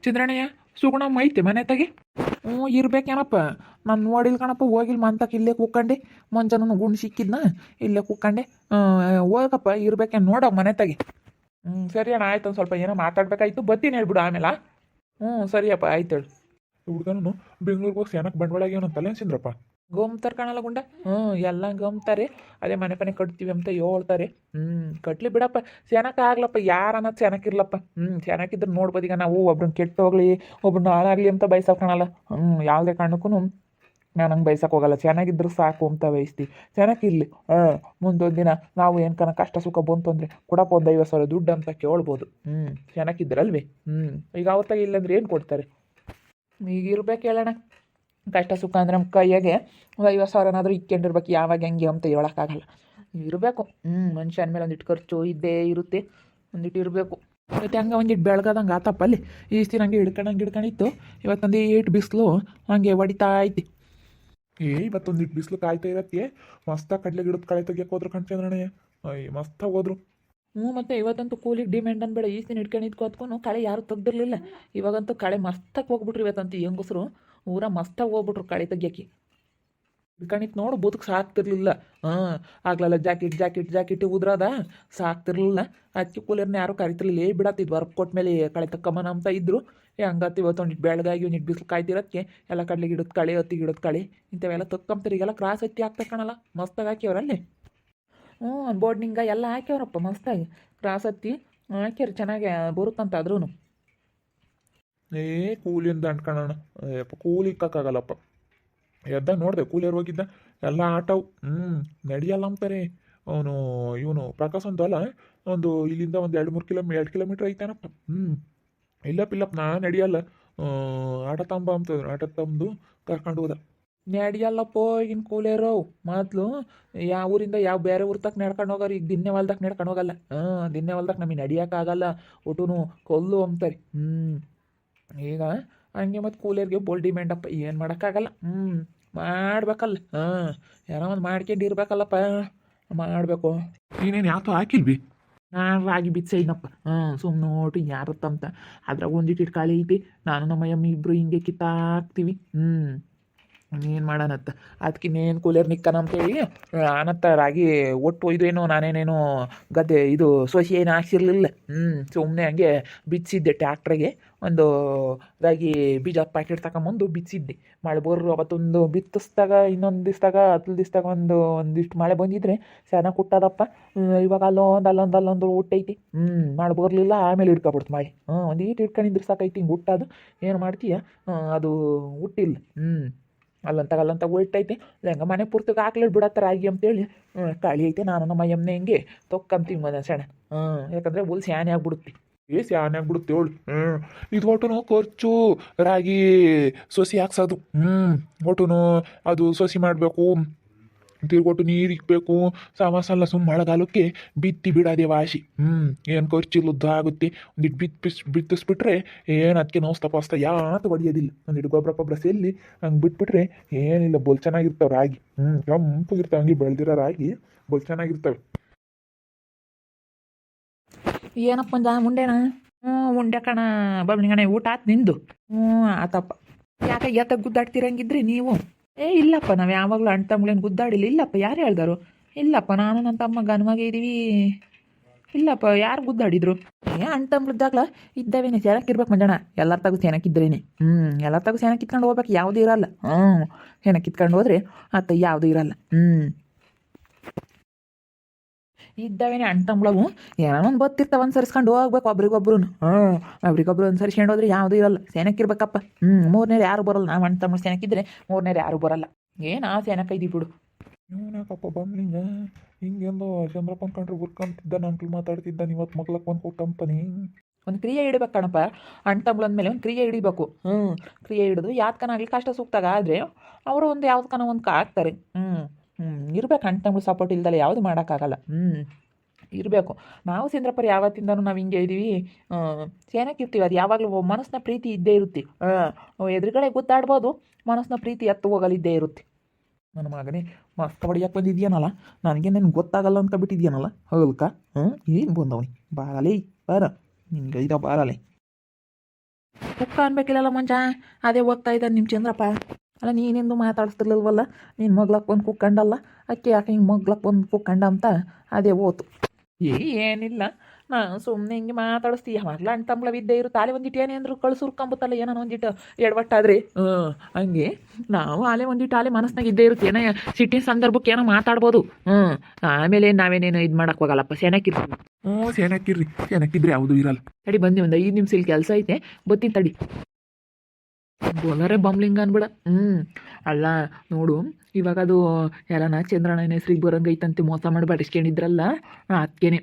ಚಂದ್ರಣ್ಣಯ್ಯ ಸುಗುಣಮ್ಮ ಐತೆ ಮನೆ ತಗಿ. ಹ್ಞೂ ಇರ್ಬೇಕೇನಪ್ಪ. ನಾನು ನೋಡಿಲ್ ಕಣಪ್ಪ, ಹೋಗಿಲ್ಲ ಮಂತಕ್ಕೆ ಇಲ್ಲೇ ಕೂಕ್ಕಂಡೆ. ಮುಂಜಾನೆ ಗುಂಡು ಸಿಕ್ಕಿದ್ನ ಇಲ್ಲೇ ಕೂಕ್ಕಂಡೆ. ಹೋಗಪ್ಪ ಇರ್ಬೇಕೇನು ನೋಡೋ ಮನೆ ತಗಿ. ಸರಿ ಅಣ್ಣ ಆಯ್ತು. ಒಂದು ಸ್ವಲ್ಪ ಏನೋ ಮಾತಾಡ್ಬೇಕಾಯ್ತು, ಬರ್ತೀನಿ ಹೇಳ್ಬಿಡು ಆಮೇಲೆ. ಸರಿಯಪ್ಪ ಆಯ್ತು ಹೇಳು. ಹುಡ್ಗನು ಬೆಂಗ್ಳೂರಿಗೆ ಹೋಗಿ ಸೇನಕ್ಕೆ ಬಂಡವಾಳ ಆಗ್ಯಾನಂತಲ್ಲ ಚಂದ್ರಪ್ಪ. ಗೋಮ್ತಾರೆ ಕಣಲ್ಲ ಗುಂಡ. ಎಲ್ಲ ಗಮ್ತಾರೆ. ಅದೇ ಮನೆ ಪನೆ ಕಟ್ತೀವಿ ಅಂತ ಹೇಳ್ತಾರೆ. ಕಟ್ಲಿ ಬಿಡಪ್ಪ. ಸೇನಕ್ಕೆ ಆಗ್ಲಪ್ಪ, ಯಾರು ಅನ್ನೋದು ಸೇನಕ್ಕಿರ್ಲಪ್ಪ. ಸೇನಕ್ಕಿದ್ರೆ ನೋಡ್ಬೋದು. ಈಗ ನಾವು ಒಬ್ರನ್ನ ಕೆಟ್ಟು ಹೋಗ್ಲಿ, ಒಬ್ರನ್ನ ಹಾಳಾಗ್ಲಿ ಅಂತ ಬಯಸೋಕೆ ಕಾಣಲ್ಲ. ಯಾವುದೇ ಕಾರಣಕ್ಕೂ ನಾನು ಹಂಗೆ ಬಯಸಕ್ಕೆ ಹೋಗಲ್ಲ. ಚೆನ್ನಾಗಿದ್ರು ಸಾಕು ಅಂತ ಬಯಸ್ತೀವಿ. ಚೆನ್ನಾಗಿರಲಿ. ಮುಂದೊಂದು ದಿನ ನಾವು ಏನಕನ ಕಷ್ಟ ಸುಖ ಬಂತು ಅಂದರೆ ಕೊಡಪ್ಪ ಒಂದು 50,000 ದುಡ್ಡು ಅಂತ ಕೇಳ್ಬೋದು. ಚೆನ್ನಾಗಿದ್ರಲ್ವೇ. ಈಗ ಅವತ್ತಾಗ ಇಲ್ಲಾಂದ್ರೆ ಏನು ಕೊಡ್ತಾರೆ. ಈಗ ಇರ್ಬೇಕು ಹೇಳೋಣ. ಕಷ್ಟ ಸುಖ ಅಂದರೆ ನಮ್ಮ ಕೈಯಾಗೆ ಒಂದು 50,000 ಇಕ್ಕೊಂಡಿರ್ಬೇಕು. ಯಾವಾಗ ಹೆಂಗೆ ಅಂತ ಹೇಳೋಕ್ಕಾಗಲ್ಲ. ಇರಬೇಕು. ಮನುಷ್ಯ ಅಂದಮೇಲೆ ಒಂದಿಟ್ಟು ಖರ್ಚು ಇದ್ದೇ ಇರುತ್ತೆ. ಒಂದಿಟ್ಟು ಇರಬೇಕು. ಮತ್ತು ಹಂಗೆ ಒಂದಿಟ್ಟು ಬೆಳಗದಂಗೆ ಆತಪ್ಪ ಅಲ್ಲಿ. ಈ ದಿನ ಹಂಗೆ ಹಿಡ್ಕೊಂಡಿತ್ತು. ಇವತ್ತೊಂದು 8 ಬಿಸಿಲು ಹಂಗೆ ಹೊಡಿತಾ ಐತಿ. ಇವತ್ತೊಂದಿಟ್ಟು ಬಿಸಿಲು ಕಾಯ್ತಾ ಇರತ್ತೆ. ಮಸ್ತಾಗಿ ಕಡಲೆ ಗಿಡದ ಕಳೆ ತೆಗಿಯಕ್ಕೆ ಹೋದ್ರು ಕಣ್ಚಂದ್ರಣ್ಣ. ಮಸ್ತಾಗಿ ಹೋದ್ರು. ಮತ್ತು ಇವತ್ತಂತೂ ಕೂಲಿಗೆ ಡಿಮ್ಯಾಂಡ್ ಅನ್ಬೇಡ. ಈ ದಿನ ಹಿಡ್ಕೊಂಡಿದ್ಕೋ ಅದಕ್ಕೂ ಕಳೆ ಯಾರು ತೆಗ್ದಿರಲಿಲ್ಲ. ಇವಾಗಂತೂ ಕಳೆ ಮಸ್ತಾಗಿ ಹೋಗ್ಬಿಟ್ರು. ಇವತ್ತಂತೂ ಹೆಂಗಸರು ಊರ ಮಸ್ತಾಗಿ ಹೋಗ್ಬಿಟ್ರು ಕಳೆ ತೆಗಿಯಕ್ಕೆ. ಹಿಡ್ಕೊಂಡಿತ್ತು ನೋಡು, ಬದುಕು ಸಾಕ್ತಿರ್ಲಿಲ್ಲ. ಆಗ್ಲಲ್ಲ ಜಾಕೆಟ್ ಉದ್ರದ ಸಾಕ್ತಿರ್ಲಿಲ್ಲ. ಅದಕ್ಕೆ ಕೂಲರ್ನ ಯಾರು ಕರಿತಿರ್ಲಿಲ್ಲ. ಬಿಡತ್ತಿದ್ವು ವರ್ಕ್ ಕೊಟ್ಟ ಮೇಲೆ ಕಳೆ ತಕ್ಕಮ್ಮನ ಅಂತ ಇದ್ರು. ಹಂಗತ್ತು ಇವತ್ತು ಒಂದಿಟ್ಟು ಬೆಳಗಾಗಿ ಒಂದಿಟ್ಟು ಬಿಸಿಲು ಕಾಯ್ತಿರೋದಕ್ಕೆ ಎಲ್ಲ ಕಡಲೆ ಗಿಡದ ಕಳೆ, ಹತ್ತಿ ಗಿಡದ ಕಳೆ ಇಂಥವೆಲ್ಲ ತಕ್ಕಂತಾರೆ. ಈಗೆಲ್ಲ ಕ್ರಾಸ್ ಹತ್ತಿ ಹಾಕ್ತಾರೆ ಕಣಲ್ಲ. ಮಸ್ತಾಗಿ ಹಾಕ್ಯವ್ರಲ್ಲಿ. ಬೋರ್ಡ್ನಿಂಗ ಎಲ್ಲ ಹಾಕ್ಯವ್ರಪ್ಪ ಮಸ್ತಾಗಿ. ಕ್ರಾಸ್ ಹತ್ತಿ ಹಾಕ್ಯಾರ, ಚೆನ್ನಾಗಿ ಬರುತ್ತಂತ. ಆದ್ರೂ ಕೂಲಿಯಿಂದ ಅಂಟ್ಕೊಳ್ಳೋಣ. ಕೂಲಿ ಇಕ್ಕಾಗಲ್ಲಪ್ಪ. ಎದ್ದ ನೋಡಿದೆ ಕೂಲಿಯರ್ ಹೋಗಿದ್ದ. ಎಲ್ಲ ಆಟವು ನಡೆಯಲ್ಲ ಅಂತಾರೆ. ಇವನು ಪ್ರಕಾಶ್ ಒಂದು ಅಲ್ಲ, ಒಂದು ಇಲ್ಲಿಂದ ಒಂದು 2 ಕಿಲೋಮೀಟ್ರ್ ಐತೇನಪ್ಪ. ಇಲ್ಲಪ್ಪ ನಾ ನಡೆಯಲ್ಲ. ಆಟ ತಂದು ಕರ್ಕೊಂಡು ಹೋದ. ನಡೆಯಲ್ಲಪ್ಪ ಈಗಿನ ಕೂಲಿಯರು. ಮೊದಲು ಯಾವ ಊರಿಂದ ಯಾವ ಬೇರೆ ಊರ್ ತಕ್ಕ ನಡ್ಕೊಂಡು ಹೋಗೋರು. ಈಗ ದಿನ್ನೆ ಹೊಲ್ದಕ್ಕೆ ನಡ್ಕೊಂಡು ಹೋಗಲ್ಲ. ದಿನ್ನೆ ಹೊಲ್ದಕ್ಕೆ ನಮಗೆ ನಡಿಯೋಕ್ಕಾಗಲ್ಲ. ಒಟ್ಟುನು ಕೊಲ್ಲು ಅಂತಾರೆ. ಈಗ ಹಂಗೆ ಮತ್ತು ಕೂಲಿಯರ್ಗೆ ಬೋಲ್ ಡಿಮ್ಯಾಂಡಪ್ಪ. ಏನು ಮಾಡೋಕ್ಕಾಗಲ್ಲ. ಮಾಡ್ಬೇಕಲ್ಲ. ಏನೋ ಒಂದು ಮಾಡ್ಕೊಂಡಿರ್ಬೇಕಲ್ಲಪ್ಪ. ಮಾಡಬೇಕು. ನೀನೇನು ಯಾತೋ ಹಾಕಿಲ್ವಿ? ನಾನು ರಾಗಿ ಬಿಚ್ಚೈನಪ್ಪ. ಸುಮ್ಮನೆ ನೋಟು ಯಾರತ್ತಂತ. ಅದ್ರಾಗ ಒಂದಿಟ್ಟು ಕಾಳಿ ಐತಿ. ನಾನು ನಮ್ಮ ಅಮ್ಮ ಇಬ್ಬರು ಹಿಂಗೆ ಕಿತ್ತಾಕ್ತೀವಿ. ಏನು ಮಾಡೋಣತ್ತ. ಅದಕ್ಕಿನ್ನೇನು ಕೂಲಿಯರ್ ನಿಕ್ಕನ ಅಂತೇಳಿ ನಾನತ್ತ ರಾಗಿ ಒಟ್ಟು ಒಯ್ದೇನೋ. ನಾನೇನೇನೋ ಗದ್ದೆ ಇದು ಸೊಸಿ ಏನು ಹಾಕ್ಸಿರ್ಲಿಲ್ಲ. ಸುಮ್ಮನೆ ಹಂಗೆ ಬಿಚ್ಚಿದ್ದೆ ಟ್ಯಾಕ್ಟ್ರಿಗೆ. ಒಂದು ರಾಗಿ ಬೀಜ ಪ್ಯಾಕೆಟ್ ತಗೊಂಬಂದು ಬಿಚ್ಚಿದ್ದೆ. ಮಳೆ ಬರ್ರು ಅವತ್ತೊಂದು ಬಿತ್ತಿಸ್ದಾಗ ಇನ್ನೊಂದು ದಿವ್ಸದಾಗ ದಿವ್ಸದಾಗ ಒಂದಿಷ್ಟು ಮಳೆ ಬಂದಿದ್ರೆ ಚೆನ್ನಾಗಿ ಹುಟ್ಟದಪ್ಪ. ಇವಾಗ ಅಲ್ಲೊಂದು ಹುಟ್ಟೈತಿ. ಮಳೆ ಬರಲಿಲ್ಲ, ಆಮೇಲೆ ಹಿಡ್ಕೊಬಿಡ್ತು ಮಳೆ. ಒಂದೀಟು ಹಿಡ್ಕೊಂಡಿದ್ರೆ ಸಾಕೈತಿ ಹಿಂಗೆ ಹುಟ್ಟೋದು. ಏನು ಮಾಡ್ತೀಯ, ಅದು ಹುಟ್ಟಿಲ್ಲ. ಅಲ್ಲಂತ ಹೊಟ್ಟೈತೆ. ಹೆಂಗೆ ಮನೆ ಪೂರ್ತಿಗೆ ಹಾಕ್ಲಿಟ್ಟು ಬಿಡತ್ತ ರಾಗಿ ಅಂತೇಳಿ ಕಾಳಿ ಐತೆ. ನಾನು ನಮ್ಮ ಎಮ್ಮೆ ಹಿಂಗೆ ತೊಕ್ಕಂತೀವಿ ಮನೆ ಸಣ್ಣ. ಯಾಕಂದರೆ ಹುಲ್ ಸ್ಯಾನೆ ಆಗ್ಬಿಡುತ್ತೆ. ಸ್ಯಾನೆ ಆಗ್ಬಿಡುತ್ತೆ ಹೇಳು. ಇದು ಒಟ್ಟುನು ಖರ್ಚು ರಾಗಿ ಸೊಸಿ ಹಾಕ್ಸೋದು. ಒಟ್ಟುನು ಅದು ಸೊಸಿ ಮಾಡಬೇಕು, ತಿರ್ಗೊಟ್ಟು ನೀರು ಇಕ್ಬೇಕು. ಸಮಸಲ್ಲ ಮಳೆಗಾಲಕ್ಕೆ ಬಿತ್ತಿ ಬಿಡೋದೇ ವಾಸಿ. ಏನು ಖರ್ಚಿಲ್ಲುದ್ದ ಆಗುತ್ತೆ. ಒಂದಿಟ್ಟು ಬಿತ್ತಿಸ್ಬಿಟ್ರೆ ಏನು ಅದಕ್ಕೆ ನೋಸ್ತಪ್ಪ ಯಾತು ಹೊಡಿಯೋದಿಲ್ಲ. ಒಂದಿಟ್ಟು ಗೊಬ್ಬರ ಸೇಲಿ ಹಂಗೆ ಬಿಟ್ಬಿಟ್ರೆ ಏನಿಲ್ಲ. ಬೋಲ್ ಚೆನ್ನಾಗಿರ್ತಾವೆ ರಾಗಿ. ಕೆಂಪಗಿರ್ತಾವೆ. ಹಂಗೆ ಬೆಳೆದಿರೋ ರಾಗಿ ಬೋಲ್ ಚೆನ್ನಾಗಿರ್ತವೆ. ಏನಪ್ಪ ಮುಂಡೆಣ? ಉಂಡೆ ಕಣ ಬಬ್ಲಿಂಗಣ. ಊಟ ಆತು ನಿಂದು? ಆತಪ್ಪ. ಯಾಕೆ ಗುದ್ದಾಡ್ತಿರಂಗಿದ್ರಿ ನೀವು? ಇಲ್ಲಪ್ಪ, ನಾವು ಯಾವಾಗಲೂ ಅಣ್ಣ ತಮ್ಮಗಳೇನು ಗುದ್ದಾಡಿಲ್ಲ. ಇಲ್ಲಪ್ಪ, ಯಾರು ಹೇಳ್ದಾರು? ಇಲ್ಲಪ್ಪ, ನಾನು ನನ್ನ ತಮ್ಮ ಗನ್ಮಗೆ ಇದ್ದೀವಿ. ಇಲ್ಲಪ್ಪ, ಯಾರು ಗುದ್ದಾಡಿದ್ರು? ಅಣ್ಣ ತಮ್ಮಳಿದ್ದಾಗಲ ಇದ್ದಾವೇನೆ. ಸೇನಕ್ಕಿರ್ಬೇಕು ಮಂಜಣ್ಣ. ಎಲ್ಲರ ತಗೋ ಸೇನಕ್ಕಿದ್ರೇನೆ. ಎಲ್ಲರ ತಗೋ ಸೇನಕ್ಕೆ ಕಿತ್ಕೊಂಡು ಹೋಗ್ಬೇಕು. ಯಾವುದೂ ಇರಲ್ಲ. ಸೇನಕ್ಕೆ ಕಿತ್ಕೊಂಡು ಹೋದ್ರೆ ಆತ ಯಾವುದೂ ಇರಲ್ಲ. ಇದ್ದಾವೇನೆ ಅಣ್ಣ ತಮ್ಮಳವು. ಏನೋ ಒಂದು ಬತ್ತಿರ್ತಾವೆ. ಅನುಸರಿಸ್ಕೊಂಡು ಹೋಗ್ಬೇಕು ಒಬ್ರಿಗೊಬ್ರು. ಒಬ್ರಿಗೊಬ್ರು ಅನುಸರಿಸ್ಕೊಂಡು ಹೋದ್ರೆ ಯಾವುದೂ ಇರಲ್ಲ. ಸೇನಕ್ಕಿರ್ಬೇಕಪ್ಪ. ಮೂರನೇರು ಯಾರು ಬರಲ್ಲ. ನಾವು ಅಣ್ಣ ತಮ್ಮ ಸೇನಕ್ಕಿದ್ರೆ ಮೂರನೇರು ಯಾರು ಬರಲ್ಲ. ಏನು ಆ ಸೇನಕ್ಕೆ ಇದ್ದೀವಿ ಬಿಡು. ಇವನಾಕಪ್ಪ ಬಂದ್ಲಿಂಗ ಹಿಂಗೆಂದು ಚಂದ್ರಪ್ಪನ ಕಂಡ್ರೆ ಗುರ್ಕಂತಿದ್ದ. ನಂಟ್ಲು ಮಾತಾಡ್ತಿದ್ದಾನೆ. ಇವತ್ತು ಮಗ್ಲಕ್ಕೆ ಒಂದು ಕಂಪನಿ ಒಂದು ಕ್ರಿಯೆ ಹಿಡಿಬೇಕು ಕಣಪ್ಪ. ಅಣ್ಣ ತಮ್ಮಳ ಅಂದಮೇಲೆ ಒಂದು ಕ್ರಿಯೆ ಹಿಡಿಬೇಕು. ಕ್ರಿಯೆ ಹಿಡಿದು ಯಾವ್ದಕ್ಕನಾಗಲಿ ಕಷ್ಟ ಸೂಕ್ತಾಗ ಆದರೆ ಅವರು ಒಂದು ಯಾವ್ದಕ್ಕನ ಒಂದು ಆಗ್ತಾರೆ. ಇರ್ಬೇಕು. ಅಣ್ಣ ತಮ್ಮಳು ಸಪೋರ್ಟ್ ಇಲ್ದಲ್ಲ ಯಾವುದು ಮಾಡೋಕ್ಕಾಗಲ್ಲ. ಇರಬೇಕು. ನಾವು ಚಂದ್ರಪ್ಪರು ಯಾವತ್ತಿಂದನೂ ನಾವು ಹಿಂಗೆ ಇದ್ದೀವಿ. ಸೇನಕ್ಕೆ ಇರ್ತೀವಿ. ಅದು ಯಾವಾಗಲೂ ಮನಸ್ಸಿನ ಪ್ರೀತಿ ಇದ್ದೇ ಇರುತ್ತೆ. ಎದುರುಗಡೆ ಗುದ್ದಾಡ್ಬೋದು, ಮನಸ್ಸಿನ ಪ್ರೀತಿ ಎತ್ತು ಹೋಗಲಿದ್ದೇ ಇರುತ್ತೆ. ನನ್ನ ಮಗನೇ ಮಸ್ತ್ ಹೊಡಿಯಕ್ಕೆ ಬಂದಿದ್ಯಾನಲ್ಲ. ನನಗೆ ನಿನ್ಗೆ ಗೊತ್ತಾಗಲ್ಲ ಅಂತ ಬಿಟ್ಟಿದ್ಯಾನಲ್ಲ. ಹೌದಕ್ಕ? ಏನು ಬಂದವನಿ ಬಾರಲೇ ಬಾರ. ನಿನ್ಗೆ ಬಾರಲೇ. ಕುಕ್ಕ ಅನ್ಬೇಕಿಲ್ಲಲ್ಲ ಮಂಜ. ಅದೇ ಹೋಗ್ತಾ ಇದ್ದಾನೆ ನಿಮ್ಮ ಚಂದ್ರಪ್ಪ. ಅಲ್ಲ ನೀನೆಂದು ಮಾತಾಡ್ತಿರ್ಲಿಲ್ವಲ್ಲ, ನೀನು ಮಗ್ಲಕ್ಕೆ ಬಂದು ಕುಕ್ಕಂಡಲ್ಲ, ಅಕ್ಕಿ ಯಾಕೆ ಹಿಂಗೆ ಮಗ್ಲಕ್ಕೆ ಬಂದು ಕುಕ್ಕಂಡ ಅಂತ ಅದೇ ಓತು. ಏನಿಲ್ಲ, ನಾನು ಸುಮ್ಮನೆ ಹಿಂಗೆ ಮಾತಾಡಿಸ್ತೀವಿ. ಯಾವಾಗಲೂ ಅಣ್ಣ ತಂಬ್ಳ ವಿದ್ಯೆ ಇರು ತಾಲೆ ಒಂದಿಟ್ಟು ಏನೇ ಅಂದ್ರು ಕಳ್ಸುರ್ಕೊಂಬತ್ತಲ್ಲ, ಏನೋ ಒಂದಿಟ್ಟು ಎಡವಟ್ಟಾದ್ರೆ ಹಂಗೆ ನಾವು ಆಲೆ ಒಂದಿಟ್ಟು ಆಲೆ ಮನಸ್ಸಿನಾಗ ಇದ್ದೇ ಇರುತ್ತೆ. ಏನೋ ಸಿಟ್ಟಿನ ಸಂದರ್ಭಕ್ಕೆ ಏನೋ ಮಾತಾಡ್ಬೋದು. ಆಮೇಲೆ ನಾವೇನೇನು ಇದು ಮಾಡಕ್ಕೆ ಹೋಗಲ್ಲಪ್ಪ, ಸೆನಕ್ಕಿರ್ತೀವಿ. ಸೆನಕ್ಕಿದ್ರೆ ಯಾವುದು ಇರಲ್ಲ. ತಡಿ ಬಂದು ಒಂದು 5 ನಿಮಿಷ ಇಲ್ಲಿ ಕೆಲಸ ಐತೆ, ಬತ್ತೀನಿ ತಡಿ. ಬೋಲರೇ ಬಂಬ್ಲಿಂಗ ಅನ್ಬಿಡ. ಅಲ್ಲ ನೋಡು, ಇವಾಗ ಅದು ಎಲ್ಲನ ಚಂದ್ರಣ್ಣನ ಹೆಸ್ರಿಗೆ ಬರಂಗೈತಂತೆ, ಮೋಸ ಮಾಡಿ ಮಾಡಿಸ್ಕೊಂಡಿದ್ರಲ್ಲ ಅದಕ್ಕೇನೆ.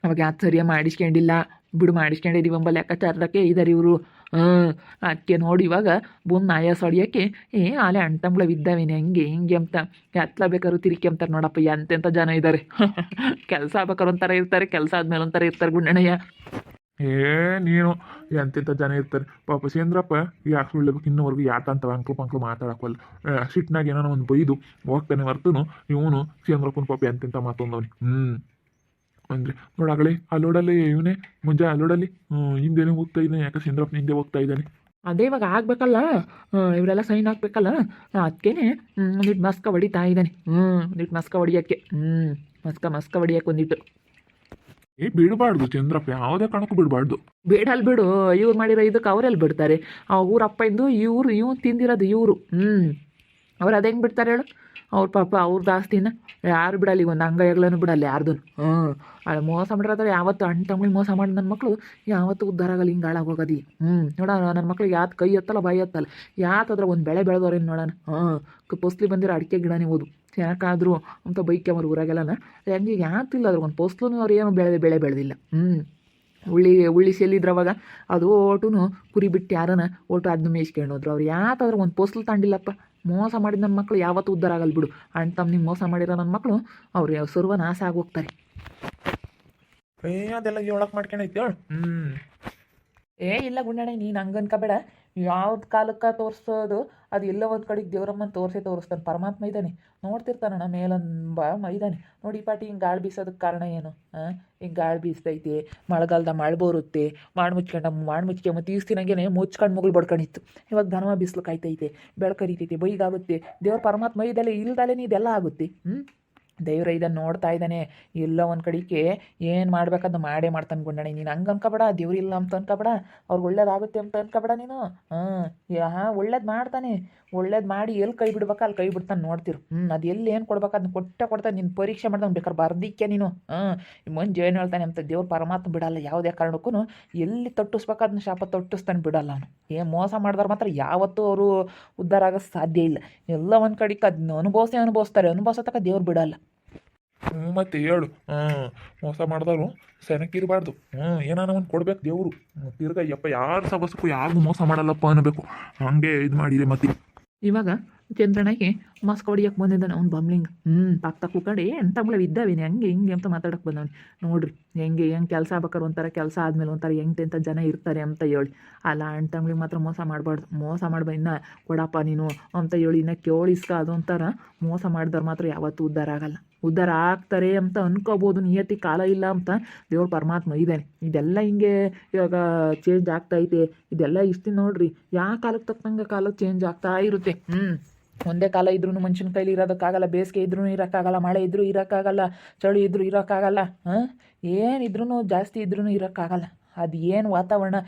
ಅವಾಗ ಯಾಕೆ ಸರಿಯಾಗಿ ಮಾಡಿಸ್ಕೊಂಡಿಲ್ಲ ಬಿಡು, ಮಾಡಿಸ್ಕೊಂಡಿದ್ದೀವಂಬ ಲೆಕ್ಕಾಚಾರಕ್ಕೆ ಇದ್ದಾರೆ ಇವರು. ಅದಕ್ಕೆ ನೋಡಿ ಇವಾಗ ಬಂದು ಆಯಾಸ ಹೊಡಿಯೋಕ್ಕೆ ಆಲೆ ಅಣ್ತಂಬ್ಳ ಇದ್ದಾವೇನೆ ಹಂಗೆ ಹಿಂಗೆ ಅಂತ ಎತ್ತಲ ಬೇಕಾದ್ರು ತಿರುಗಿ ಅಂತಾರೆ. ನೋಡಪ್ಪ ಎಂತೆಂಥ ಜನ ಇದ್ದಾರೆ. ಕೆಲಸ ಆಗ್ಬೇಕಾದ್ರೆ ಒಂಥರ ಇರ್ತಾರೆ, ಕೆಲಸ ಆದ್ಮೇಲೆ ಒಂಥರ ಇರ್ತಾರೆ ಗುಂಡಣ್ಣಯ್ಯ. ನೀನು ಎಂತೆಂಥ ಜನ ಇರ್ತಾರೆ ಪಾಪ. ಚಂದ್ರಪ್ಪ ಯಾಕೆ ಸುಳ್ಳಬೇಕು, ಇನ್ನೂವರೆಗೂ ಯಾತಂತ ಅಂಕ್ಲು ಮಾತಾಡಕ್ಕಲ್ಲ. ಸಿಟ್ನಾಗ ಏನೋ ಒಂದು ಬೈದು ಹೋಗ್ತಾನೆ ಹೊರ್ತನು ಇವನು ಚಂದ್ರಪ್ಪನ ಪಾಪ ಎಂತೆಂಥ ಮಾತೊಂದವನಿ. ಅಂದರೆ ನೋಡಾಗಲೇ ಅಲ್ಲೋಡಲ್ಲಿ ಇವನೇ ಮುಂಜಾ ಅಲ್ಲೋಡಲ್ಲಿ ಹಿಂದೆನೇ ಹೋಗ್ತಾ ಇದ್ದಾನೆ. ಯಾಕೆ ಚಂದ್ರಪ್ಪನ ಹಿಂದೆ ಹೋಗ್ತಾ ಇದ್ದಾನೆ. ಅದೇ ಇವಾಗ ಆಗ್ಬೇಕಲ್ಲ, ಇವರೆಲ್ಲ ಸೈನ್ ಹಾಕ್ಬೇಕಲ್ಲ, ಅದಕ್ಕೇನೆ ಒಂದಿಟ್ಟು ಮಸ್ಕ ಹೊಡಿತಾ ಇದ್ದಾನೆ. ಒಂದಿಟ್ಟು ಮಸ್ಕ ಹೊಡಿಯೋಕ್ಕೆ, ಮಸ್ಕ ಹೊಡಿಯೋಕ್ಕೆ ಒಂದಿಟ್ಟು. ಬಿಡಬಾರ್ದು ಚಂದ್ರಪ್ಪ, ಯಾವುದೇ ಕಾರಣಕ್ಕೂ ಬಿಡಬಾರ್ದು. ಬೇಡಲ್ಲಿ ಬಿಡು, ಇವ್ರು ಮಾಡಿರೋ ಇದಕ್ಕೆ ಅವರೆಲ್ಲಿ ಬಿಡ್ತಾರೆ. ಊರಪ್ಪ ಇಂದು ಇವ್ನು ತಿಂದಿರೋದು ಇವರು. ಅವ್ರು ಅದು ಹೆಂಗೆ ಬಿಡ್ತಾರೆ ಹೇಳು. ಅವ್ರ ಪಾಪ ಅವ್ರದ್ದು ಆಸ್ತಿನ ಯಾರು ಬಿಡಲ್ಲ, ಈಗ ಒಂದು ಅಂಗೈಗಳೂ ಬಿಡಲ್ಲ ಯಾರ್ದು. ಅಲ್ಲಿ ಮೋಸ ಮಾಡಿರೋದ್ರೆ ಯಾವತ್ತು ಅಣ್ಣ ತಮ್ಮಳಿಗೆ ಮೋಸ ಮಾಡಿ ನನ್ನ ಮಕ್ಕಳು ಯಾವತ್ತು ಉದ್ಧಾರ ಆಗಲ್ಲ. ಹಿಂಗೆ ಹಾಳಾಗೋಗದಿ. ನೋಡ ನನ್ನ ಮಕ್ಳಿಗೆ ಯಾತ್ ಕೈ ಎತ್ತಲ್ಲ ಬಾಯಿ ಎತ್ತಲ್ಲ, ಯಾತಂದ್ರೆ ಒಂದು ಬೆಳೆ ಬೆಳೆದವ್ರೇನು ನೋಡೋಣ. ಪೋಸ್ಲಿ ಬಂದಿರೋ ಅಡಿಕೆ ಗಿಡನೇ ಓದು ಯಾಕಾದರೂ ಅಂತ ಬೈಕ್ ಅವ್ರ ಊರಾಗೆಲ್ಲನ ಹೆಂಗೆ ಯಾತಿಲ್ಲ ಅದ್ರ ಒಂದು ಪೋಸ್ಲೂ ಅವ್ರು ಏನು ಬೆಳೆ ಬೆಳೆದಿಲ್ಲ. ಉಳ್ಳಿ ಸೆಲ್ಲಿದ್ರವಾಗ ಅದು ಓಟುನು ಕುರಿ ಬಿಟ್ಟು ಯಾರನ ಓಟು ಅದನ್ನ ಮೇಯಿಸ್ಕೊಂಡು ಹೋದ್ರು. ಅವ್ರು ಯಾತಾದ್ರೂ ಒಂದು ಪೋಸ್ಲು ತಾಂಡಿಲ್ಲಪ್ಪ. ಮೋಸ ಮಾಡಿದ ನನ್ನ ಮಕ್ಕಳು ಯಾವತ್ತೂ ಉದ್ಧಾರ ಆಗಲ್ಲ ಬಿಡು. ಅಣ್ಣ ತಮ್ಮನಿಗೆ ಮೋಸ ಮಾಡಿರೋ ನನ್ನ ಮಕ್ಕಳು ಅವ್ರು ಸರ್ವನಾಶ ಆಗೋಗ್ತಾರೆ. ಅದೆಲ್ಲ ಹೇಳಕ್ಕೆ ಮಾಡ್ಕೊಂಡೈತಿ ಹೇಳು. ಇಲ್ಲ ಗುಂಡಣ್ಣ, ನೀನು ಹಂಗೆ ಅನ್ಕೋಬೇಡ. ಯಾವ್ದು ಕಾಲಕ್ಕೆ ತೋರಿಸೋದು ಅದು ಎಲ್ಲ ಒಂದು ಕಡೆಗೆ ದೇವರಮ್ಮನ ತೋರಿಸ್ತಾನೆ. ಪರಮಾತ್ಮ ಇದ್ದಾನೆ, ನೋಡ್ತಿರ್ತಾನಣ್ಣ ಮೇಲೊಂಬ ಇದ್ದಾನೆ. ನೋಡಿ ಈ ಪಾಟಿ ಹಿಂಗೆ ಗಾಳಿ ಬೀಸೋದಕ್ಕೆ ಕಾರಣ ಏನು? ಹಿಂಗೆ ಗಾಳಿ ಬೀಸ್ತೈತೆ, ಮಳೆಗಾಲದ ಮಳೆ ಬರುತ್ತೆ, ಮುಚ್ಕೊಂಬತ್ತು ಈಸ್ತಿನಂಗೆ ಮುಚ್ಕೊಂಡು ಮುಗುಳು ಬಡ್ಕೊಂಡಿತ್ತು. ಇವಾಗ ಘನವ ಬಿಸಿಲು ಕಾಯ್ತೈತೆ, ಬೆಳಕರಿತೈತೆ, ಬೈಗಾಗುತ್ತೆ. ದೇವ್ರ ಪರಮಾತ್ಮ ಇದೆಲ್ಲ ಇಲ್ದಲೇ ಇದೆಲ್ಲ ಆಗುತ್ತೆ. ದೇವ್ರ ಇದನ್ನು ನೋಡ್ತಾ ಇದ್ದಾನೆ. ಎಲ್ಲ ಒಂದು ಕಡೆಗೆ ಏನು ಮಾಡ್ಬೇಕಂತ ಮಾಡೇ ಮಾಡ್ತಾನೆ ಗುಂಡಣ್ಣ. ನೀನು ಹಂಗೆ ಅನ್ಕೋಬೇಡ, ದೇವ್ರಿಲ್ಲ ಅಂತ ಅನ್ಕೋಬೇಡ, ಅವ್ರಿಗೆ ಒಳ್ಳೇದಾಗುತ್ತೆ ಅಂತ ಅನ್ಕೋಬೇಡ ನೀನು. ಒಳ್ಳೇದು ಮಾಡ್ತಾನೆ, ಒಳ್ಳೇದು ಮಾಡಿ ಎಲ್ಲಿ ಕೈ ಬಿಡ್ಬೇಕು ಅಲ್ಲಿ ಕೈ ಬಿಡ್ತಾನೆ. ನೋಡ್ತಿರು. ಅದು ಎಲ್ಲಿ ಏನು ಕೊಡ್ಬೇಕು ಅದನ್ನ ಕೊಡ್ತಾನೆ. ನೀನು ಪರೀಕ್ಷೆ ಮಾಡ್ದಂಗೆ ಬೇಕಾದ್ರೆ ಬರ್ದಿಕ್ಕೆ ನೀನು. ಮಂಜು ಏನು ಹೇಳ್ತಾನೆ ಅಂತ, ದೇವ್ರ ಪರಮಾತ್ಮ ಬಿಡಲ್ಲ ಯಾವುದೇ ಕಾರಣಕ್ಕೂ. ಎಲ್ಲಿ ತಟ್ಟಿಸ್ಬೇಕು ಅದನ್ನ ಶಾಪ ತಟ್ಟಿಸ್ತಾನೆ, ಬಿಡಲ್ಲ ಅವನು. ಮೋಸ ಮಾಡಿದ್ರೆ ಮಾತ್ರ ಯಾವತ್ತೂ ಅವರು ಉದ್ಧಾರ ಆಗೋಕ್ಕೆ ಸಾಧ್ಯ ಇಲ್ಲ. ಎಲ್ಲ ಒಂದು ಕಡೆಗೆ ಅದನ್ನ ಅನುಭವಿಸ್ತಾರೆ, ಅನುಭವಿಸತಕ್ಕ ದೇವ್ರು ಬಿಡಲ್ಲ. ಮತ್ತೆ ಹೇಳು. ಮೋಸ ಮಾಡಿದವರು ಸೆನಕ್ಕಿರಬಾರ್ದು. ಏನಾನ ಒಂದು ಕೊಡ್ಬೇಕು ದೇವರು. ತಿರ್ಗ ಯಪ್ಪ ಯಾರು ಸಬಸ್ಕು ಯಾರಿಗೂ ಮೋಸ ಮಾಡಲ್ಲಪ್ಪ ಅನ್ನಬೇಕು. ಹಂಗೆ ಇದು ಮಾಡಿದೆ ಮತ್ತೆ. ಇವಾಗ ಚಂದ್ರಣ್ಣಗೆ ಮಸ್ಕ್ ಹೊಡಿಯಕ್ಕೆ ಬಂದಿದ್ದಾನೆ ಅವ್ನು ಬಂಬ್ಲಿಂಗ್. ಪಾಕ್ತಾ ಕೂಕಂಡು ಎಂತಂಬ್ಳ ಇದ್ದಾವೇನೆ ಹಂಗೆ ಹಿಂಗೆ ಅಂತ ಮಾತಾಡಕ್ಕೆ ಬಂದವನು. ನೋಡ್ರಿ ಹೆಂಗೆ ಕೆಲಸ ಆಗ್ಬೇಕಾದ್ರೆ ಒಂಥರ, ಕೆಲಸ ಆದಮೇಲೆ ಒಂಥರ ಎಂತೆಂಥ ಜನ ಇರ್ತಾರೆ ಅಂತ ಹೇಳಿ. ಅಲ್ಲ ಅಣ್ಣ ತಮ್ಳಿಗೆ ಮಾತ್ರ ಮೋಸ ಮಾಡಬಾರ್ದು. ಮೋಸ ಮಾಡ್ಬಾ ಇನ್ನು ಕೊಡಪ್ಪ ನೀನು ಅಂತ ಹೇಳಿ ಇನ್ನು ಕೇಳಿಸ್ಕ ಅದೊಂಥರ ಮೋಸ ಮಾಡಿದವ್ರು ಮಾತ್ರ ಯಾವತ್ತೂ ಉದ್ಧಾರ ಆಗಲ್ಲ. ಉದ್ಧಾರ ಆಗ್ತಾರೆ ಅಂತ ಅನ್ಕೋಬೋದು, ನಿಯತಿ ಕಾಲ ಇಲ್ಲ ಅಂತ ದೇವ್ರ ಪರಮಾತ್ಮ ಇದ್ದಾನೆ. ಇದೆಲ್ಲ ಹಿಂಗೆ ಇವಾಗ ಚೇಂಜ್ ಆಗ್ತೈತೆ. ಇದೆಲ್ಲ ಇಷ್ಟು ನೋಡ್ರಿ, ಯಾವ ಕಾಲಕ್ಕೆ ತಕ್ಕಂಗೆ ಕಾಲಕ್ಕೆ ಚೇಂಜ್ ಆಗ್ತಾ ಇರುತ್ತೆ. ಒಂದೇ ಕಾಲ ಇದ್ರೂ ಮನುಷ್ಯನ ಕೈಲಿ ಇರೋದಕ್ಕಾಗಲ್ಲ. ಬೇಸಿಗೆ ಇದ್ರೂ ಇರೋಕ್ಕಾಗಲ್ಲ, ಮಳೆ ಇದ್ರೂ ಇರೋಕ್ಕಾಗಲ್ಲ, ಚಳಿ ಇದ್ರೂ ಇರೋಕ್ಕಾಗಲ್ಲ. ಏನಿದ್ರೂ ಜಾಸ್ತಿ ಇದ್ರೂ ಇರೋಕ್ಕಾಗಲ್ಲ. ಅದು ಏನು ವಾತಾವರಣ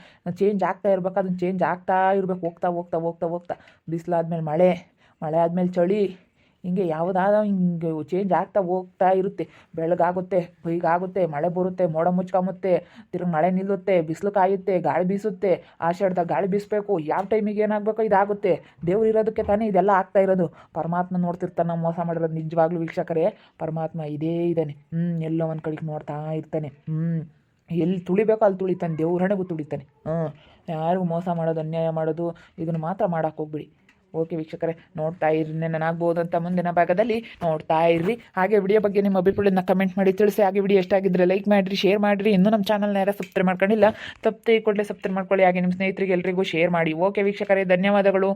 ಚೇಂಜ್ ಆಗ್ತಾ ಇರ್ಬೇಕು, ಅದನ್ನು ಚೇಂಜ್ ಆಗ್ತಾ ಇರ್ಬೇಕು. ಹೋಗ್ತಾ ಹೋಗ್ತಾ ಹೋಗ್ತಾ ಹೋಗ್ತಾ ಬಿಸಿಲಾದ್ಮೇಲೆ ಮಳೆ ಆದಮೇಲೆ ಚಳಿ, ಹಿಂಗೆ ಯಾವುದಾದ ಹಿಂಗೆ ಚೇಂಜ್ ಆಗ್ತಾ ಹೋಗ್ತಾ ಇರುತ್ತೆ. ಬೆಳಗಾಗುತ್ತೆ, ಬೈಗಾಗುತ್ತೆ, ಮಳೆ ಬರುತ್ತೆ, ಮೋಡ ಮುಚ್ಕೊಂಬುತ್ತೆ, ತಿರುಗಿ ಮಳೆ ನಿಲ್ಲುತ್ತೆ, ಬಿಸಿಲು ಕಾಯುತ್ತೆ, ಗಾಳಿ ಬೀಸುತ್ತೆ. ಆಷಾಢದಾಗ ಗಾಳಿ ಬೀಸಬೇಕು, ಯಾವ ಟೈಮಿಗೆ ಏನಾಗಬೇಕೋ ಇದಾಗುತ್ತೆ. ದೇವ್ರು ಇರೋದಕ್ಕೆ ತಾನೇ ಇದೆಲ್ಲ ಆಗ್ತಾ ಇರೋದು. ಪರಮಾತ್ಮ ನೋಡ್ತಿರ್ತಾನೆ ನಾವು ಮೋಸ ಮಾಡಿರೋದು. ನಿಜವಾಗ್ಲೂ ವೀಕ್ಷಕರೇ, ಪರಮಾತ್ಮ ಇದೇ ಇದ್ದಾನೆ. ಎಲ್ಲೋ ಒಂದು ಕಡೆಗೆ ನೋಡ್ತಾ ಇರ್ತಾನೆ. ಎಲ್ಲಿ ತುಳಿಬೇಕೋ ಅಲ್ಲಿ ತುಳಿತಾನೆ, ದೇವ್ರಣೆಗೂ ತುಳಿತಾನೆ. ಯಾರಿಗೂ ಮೋಸ ಮಾಡೋದು, ಅನ್ಯಾಯ ಮಾಡೋದು ಇದನ್ನು ಮಾತ್ರ ಮಾಡೋಕ್ಕೆ ಹೋಗ್ಬಿಡಿ. ಓಕೆ ವೀಕ್ಷಕರೇ, ನೋಡ್ತಾ ಇರ್ರಿ. ನನಗಾಗ್ಬೋದು ಅಂತ ಮುಂದಿನ ಭಾಗದಲ್ಲಿ ನೋಡ್ತಾ ಇರ್ರಿ. ಹಾಗೆ ವಿಡಿಯೋ ಬಗ್ಗೆ ನಿಮ್ಮ ಅಭಿಪ್ರಾಯನ ಕಮೆಂಟ್ ಮಾಡಿ ತಿಳಿಸಿ. ಹಾಗೆ ವಿಡಿಯೋ ಎಷ್ಟ ಆಗಿದ್ರೆ ಲೈಕ್ ಮಾಡಿರಿ, ಶೇರ್ ಮಾಡಿರಿ. ಇನ್ನೂ ನಮ್ಮ ಚಾನಲ್ನ ಯಾರು ಸಬ್ಸ್ಕ್ರೈಬ್ ಮಾಡ್ಕೊಂಡಿಲ್ಲ, ತಪ್ಪದೆ ಕೂಡಲೇ ಸಬ್ಸ್ಕ್ರೈಬ್ ಮಾಡ್ಕೊಳ್ಳಿ. ಹಾಗೆ ನಿಮ್ಮ ಸ್ನೇಹಿತರಿಗೆ ಎಲ್ರಿಗೂ ಶೇರ್ ಮಾಡಿ. ಓಕೆ ವೀಕ್ಷಕರೇ, ಧನ್ಯವಾದಗಳು.